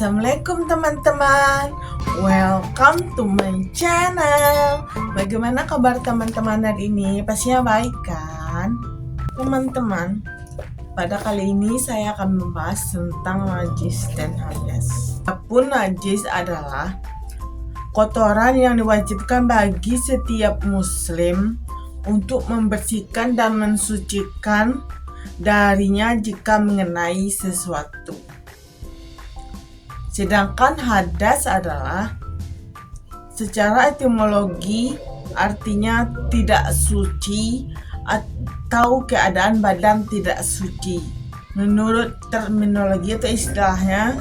Assalamualaikum teman-teman, welcome to my channel. Bagaimana kabar teman-teman hari ini? Pastinya baik kan? Teman-teman, pada kali ini saya akan membahas tentang najis dan hadas. Adapun najis adalah kotoran yang diwajibkan bagi setiap muslim untuk membersihkan dan mensucikan darinya jika mengenai sesuatu. Sedangkan hadas adalah secara etimologi artinya tidak suci atau keadaan badan tidak suci. Menurut terminologi atau istilahnya,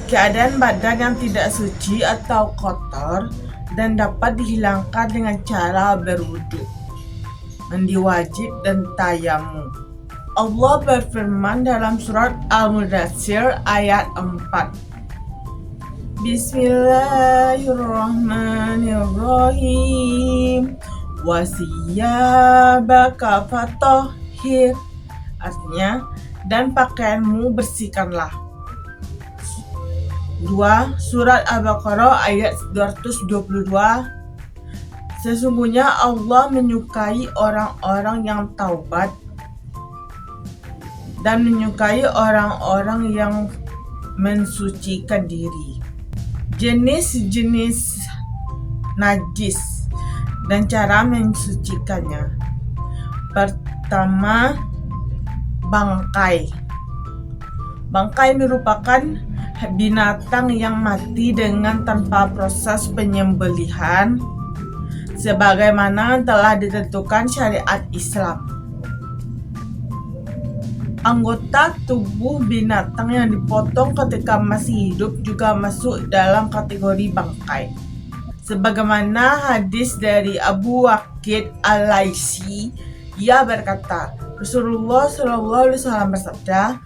keadaan badan yang tidak suci atau kotor dan dapat dihilangkan dengan cara berwudu, mandi wajib dan tayamum. Allah berfirman dalam surat Al-Mudaththir ayat 4. Bismillahirrahmanirrahim. Wasiyabaka fatahhir. Artinya, dan pakaianmu bersihkanlah. 2. Surat Al-Baqarah ayat 222. Sesungguhnya Allah menyukai orang-orang yang taubat dan menyukai orang-orang yang mensucikan diri. Jenis-jenis najis dan cara mensucikannya. Pertama, bangkai. Bangkai merupakan binatang yang mati dengan tanpa proses penyembelihan sebagaimana telah ditentukan syariat Islam. Anggota tubuh binatang yang dipotong ketika masih hidup juga masuk dalam kategori bangkai. Sebagaimana hadis dari Abu Waqid Al-Laitsi, ia berkata, Rasulullah SAW bersabda,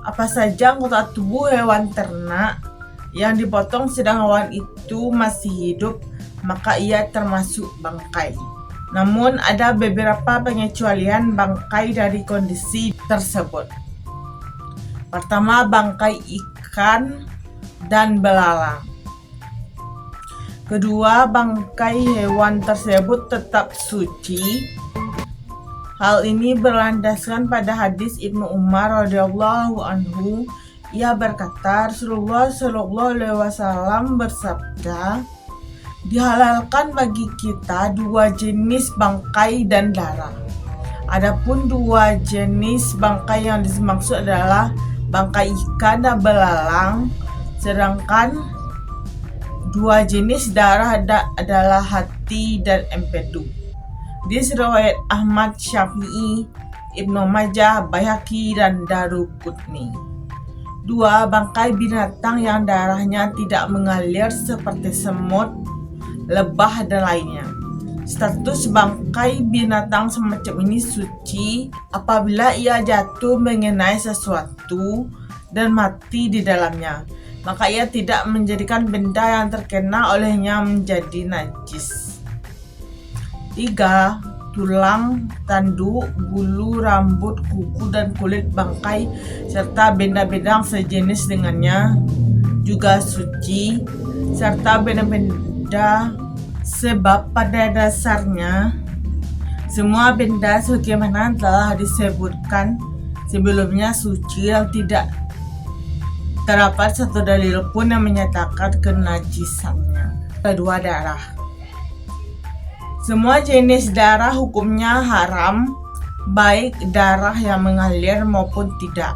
apa saja anggota tubuh hewan ternak yang dipotong sedang hewan itu masih hidup, maka ia termasuk bangkai. Namun ada beberapa pengecualian bangkai dari kondisi tersebut. Pertama, bangkai ikan dan belalang. Kedua, bangkai hewan tersebut tetap suci. Hal ini berlandaskan pada hadis Ibnu Umar radhiyallahu anhu. Ia berkata, Rasulullah SAW bersabda, dihalalkan bagi kita dua jenis bangkai dan darah. Adapun dua jenis bangkai yang dimaksud adalah bangkai ikan dan belalang, sedangkan dua jenis darah adalah hati dan empedu. Di riwayat Ahmad, Syafi'i, Ibnu Majah, Baihaqi, dan Daruqutni. Dua, bangkai binatang yang darahnya tidak mengalir seperti semut, lebah, dan lainnya. Status bangkai binatang semacam ini suci apabila ia jatuh mengenai sesuatu dan mati di dalamnya, maka ia tidak menjadikan benda yang terkena olehnya menjadi najis. 3. Tulang, tanduk, bulu, rambut, kuku, dan kulit bangkai serta benda-benda sejenis dengannya juga suci, serta benda-benda, sebab pada dasarnya semua benda sebagaimana telah disebutkan sebelumnya suci dan tidak terdapat satu dalil pun yang menyatakan kenajisannya. Kedua, darah. Semua jenis darah hukumnya haram, baik darah yang mengalir maupun tidak.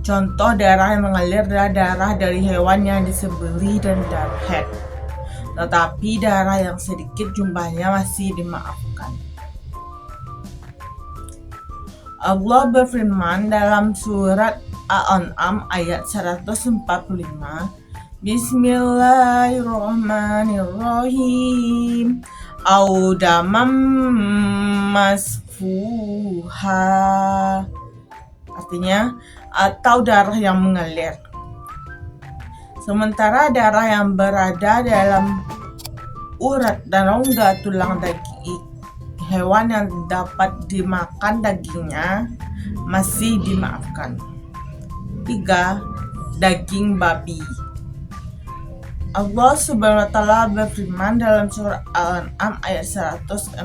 Contoh darah yang mengalir adalah darah dari hewan yang disembelih dan darah. Tetapi darah yang sedikit jumlahnya masih dimaafkan. Allah berfirman dalam surat Al-An'am ayat 145, Bismillahirrahmanirrahim. Au damam masfuha. Artinya, atau darah yang mengalir. Sementara darah yang berada dalam urat dan rongga tulang daging hewan yang dapat dimakan dagingnya masih dimaafkan. 3. Daging babi. Allah Subhanahu wa Ta'ala berfirman dalam surah Al-An'am ayat 145,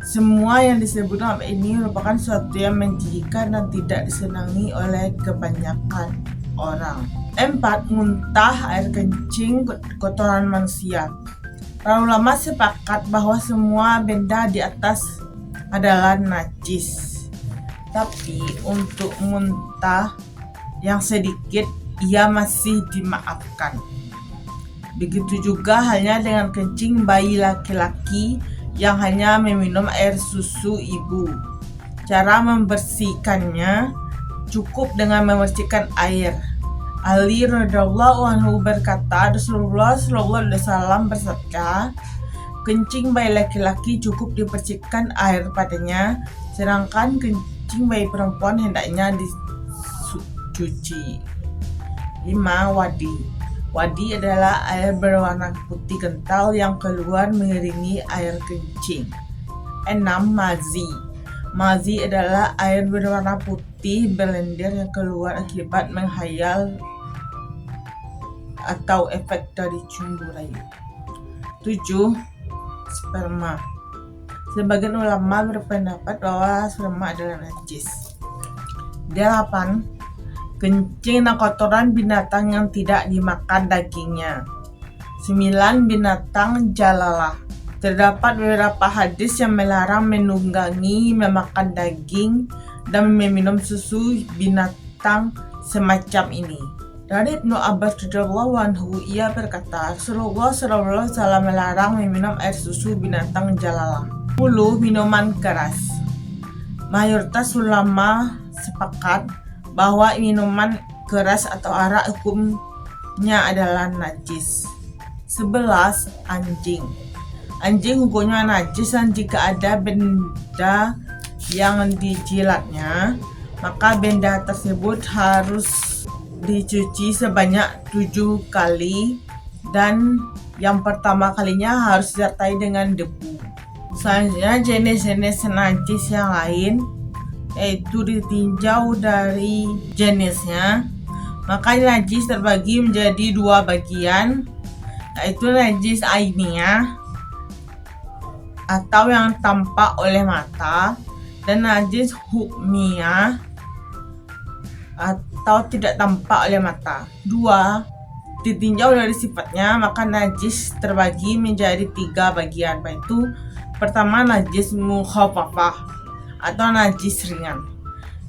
semua yang disebutkan ini merupakan sesuatu yang menjijikan dan tidak disenangi oleh kebanyakan orang. 4. Muntah air kencing kotoran manusia. Para ulama sepakat bahwa semua benda di atas adalah najis. Tapi untuk muntah yang sedikit ia masih dimaafkan. Begitu juga halnya dengan kencing bayi laki-laki yang hanya meminum air susu ibu. Cara membersihkannya cukup dengan membersihkan air. Ali radhiyallahu anhu berkata, Rasulullah sallallahu alaihi wasallam bersabda, kencing bayi laki-laki cukup dibersihkan air padanya, sedangkan kencing bayi perempuan hendaknya dicuci. 5. Wadi. Wadi adalah air berwarna putih kental yang keluar mengiringi air kencing. 6. Mazi. Mazi adalah air berwarna putih berlendir yang keluar akibat menghayal atau efek dari cumbu rayu. 7. Sperma. Sebagian ulama berpendapat bahwa sperma adalah najis. 8. Kencing dan kotoran binatang yang tidak dimakan dagingnya. 9. Binatang jalalah. Terdapat beberapa hadis yang melarang menunggangi, memakan daging, dan meminum susu binatang semacam ini. Dari Ibnu Abbas radhiyallahu anhu, ia berkata, Rasulullah sallallahu alaihi wasallam melarang meminum air susu binatang jalalah. 10. Minuman keras. Mayoritas ulama sepakat bahwa minuman keras atau arak hukumnya adalah najis. 11. Anjing. Anjing hukumnya najis dan jika ada benda yang dijilatnya, maka benda tersebut harus dicuci sebanyak 7 kali dan yang pertama kalinya harus disertai dengan debu. Selanjutnya jenis-jenis najis yang lain, yaitu ditinjau dari jenisnya, maka najis terbagi menjadi 2 bagian, yaitu najis ainiyah atau yang tampak oleh mata dan najis hukmiyah atau tidak tampak oleh mata. 2. Ditinjau dari sifatnya, maka najis terbagi menjadi 3 bagian, yaitu pertama najis mukhaffafah atau najis ringan.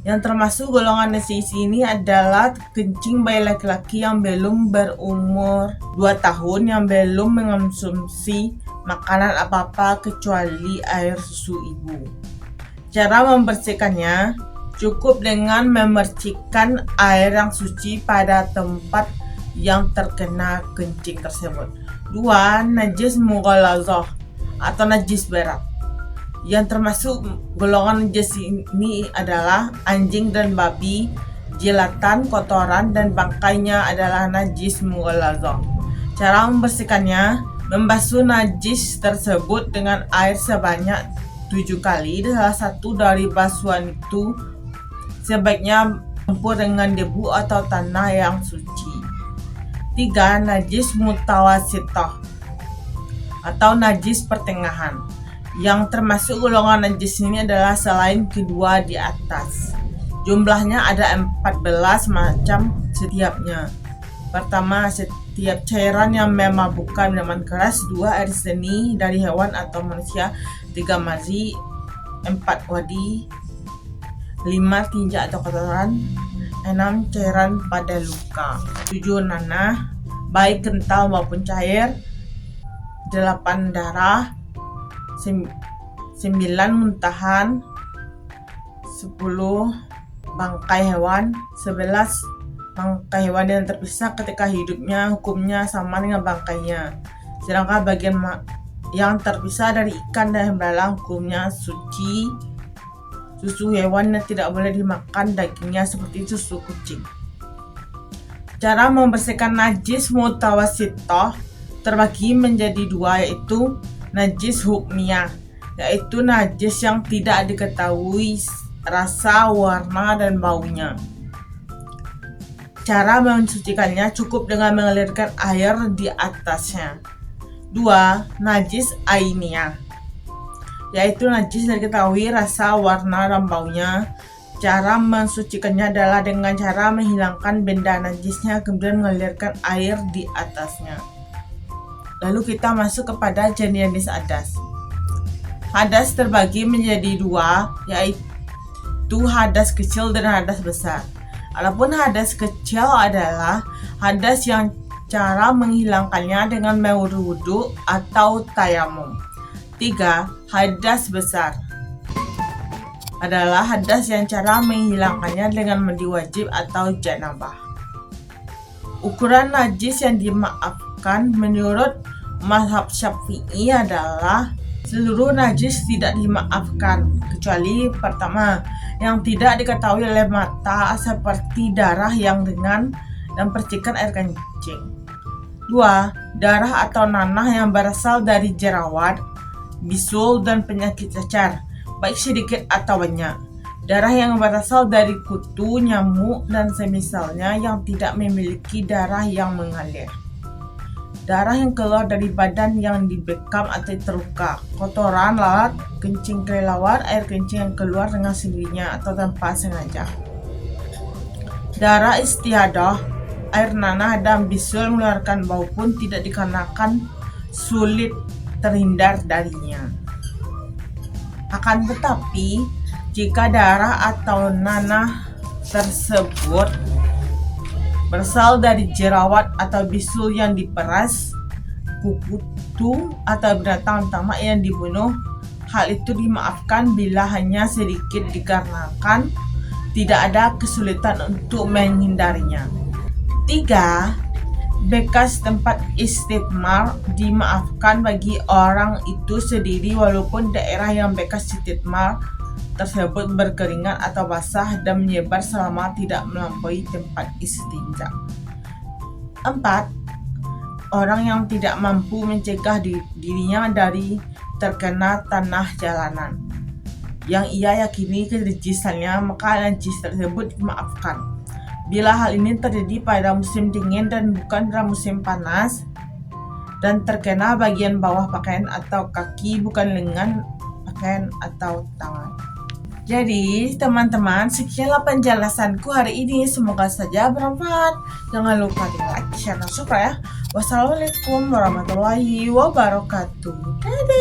Yang termasuk golongan najis ini adalah kencing bayi laki-laki yang belum berumur 2 tahun yang belum mengonsumsi makanan apa-apa kecuali air susu ibu. Cara membersihkannya cukup dengan memercikkan air yang suci pada tempat yang terkena kencing tersebut. 2. Najis mughalazah atau najis berat. Yang termasuk golongan najis ini adalah anjing dan babi, jilatan, kotoran, dan bangkainya adalah najis mughalazah. Cara membersihkannya, membasuh najis tersebut dengan air sebanyak 7 kali. Salah satu dari basuhan itu sebaiknya campur dengan debu atau tanah yang suci. 3. Najis mutawasithah atau najis pertengahan. Yang termasuk golongan najis ini adalah selain kedua di atas. Jumlahnya ada 14 macam setiapnya. Pertama, setiap cairan yang memabukkan, minuman keras. 2. Air seni dari hewan atau manusia. 3. Mazi. 4. Wadi. 5. Tinja atau kotoran. 6. Cairan pada luka. 7. Nanah, baik kental maupun cair. 8. Darah. 9. Muntahan. 10. Bangkai hewan. 11. Bangkai hewan yang terpisah ketika hidupnya hukumnya sama dengan bangkainya. Sedangkan bagian yang terpisah dari ikan dan belalang hukumnya suci. Susu hewan yang tidak boleh dimakan dagingnya seperti susu kucing. Cara membersihkan najis mutawasithah terbagi menjadi 2, yaitu najis hukmiyah, yaitu najis yang tidak diketahui rasa, warna, dan baunya. Cara mensucikannya cukup dengan mengalirkan air di atasnya. 2. Najis ainiyah, yaitu najis yang diketahui rasa, warna, dan baunya. Cara mensucikannya adalah dengan cara menghilangkan benda najisnya kemudian mengalirkan air di atasnya. Lalu kita masuk kepada jenis hadas. Hadas terbagi menjadi dua, yaitu hadas kecil dan hadas besar. Adapun hadas kecil adalah hadas yang cara menghilangkannya dengan berwudu atau tayamum. 3. Hadas besar adalah hadas yang cara menghilangkannya dengan mandi wajib atau janabah. Ukuran najis yang dimaafkan menurut mazhab Syafi'i adalah seluruh najis tidak dimaafkan kecuali pertama, yang tidak diketahui oleh mata seperti darah yang ringan dan percikan air kencing. 2. Darah atau nanah yang berasal dari jerawat, bisul, dan penyakit cacar, baik sedikit atau banyak. Darah yang berasal dari kutu, nyamuk, dan semisalnya yang tidak memiliki darah yang mengalir. Darah yang keluar dari badan yang dibekam atau terluka, kotoran, lalat, kencing kelelawar, air kencing yang keluar dengan sendirinya atau tanpa sengaja. Darah istiadah, air nanah, dan bisul mengeluarkan bau pun tidak dikarenakan sulit terhindar darinya. Akan tetapi, jika darah atau nanah tersebut berasal dari jerawat atau bisul yang diperas, kutu, atau binatang tamak yang dibunuh, hal itu dimaafkan bila hanya sedikit dikarenakan tidak ada kesulitan untuk menghindarinya. 3. Bekas tempat istimar dimaafkan bagi orang itu sendiri walaupun daerah yang bekas istimar tersebut berkeringat atau basah dan menyebar selama tidak melampaui tempat istinja. 4. Orang yang tidak mampu mencegah dirinya dari terkena tanah jalanan yang ia yakini kenajisannya, maka najis tersebut dimaafkan. Bila hal ini terjadi pada musim dingin dan bukan pada musim panas, dan terkena bagian bawah pakaian atau kaki, bukan lengan pakaian atau tangan. Jadi teman-teman, sekianlah penjelasanku hari ini, semoga saja bermanfaat. Jangan lupa di like, share, dan subscribe ya. Wassalamualaikum warahmatullahi wabarakatuh. Dadah.